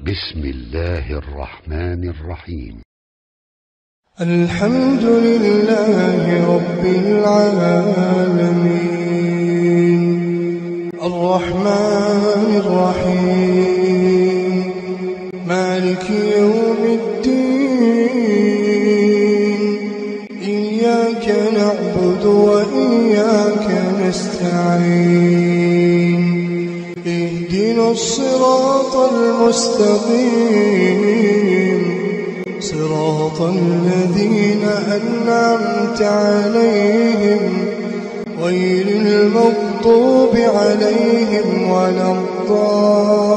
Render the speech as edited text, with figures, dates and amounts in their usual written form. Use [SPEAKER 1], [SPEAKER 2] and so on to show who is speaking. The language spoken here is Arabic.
[SPEAKER 1] بسم الله الرحمن الرحيم.
[SPEAKER 2] الحمد لله رب العالمين الرحمن الرحيم مالك يوم الدين إياك نعبد وإياك نستعين اهدنا الصراط المستقيم صراط الذين أنعمت عليهم غير المغضوب عليهم ولا الضالين.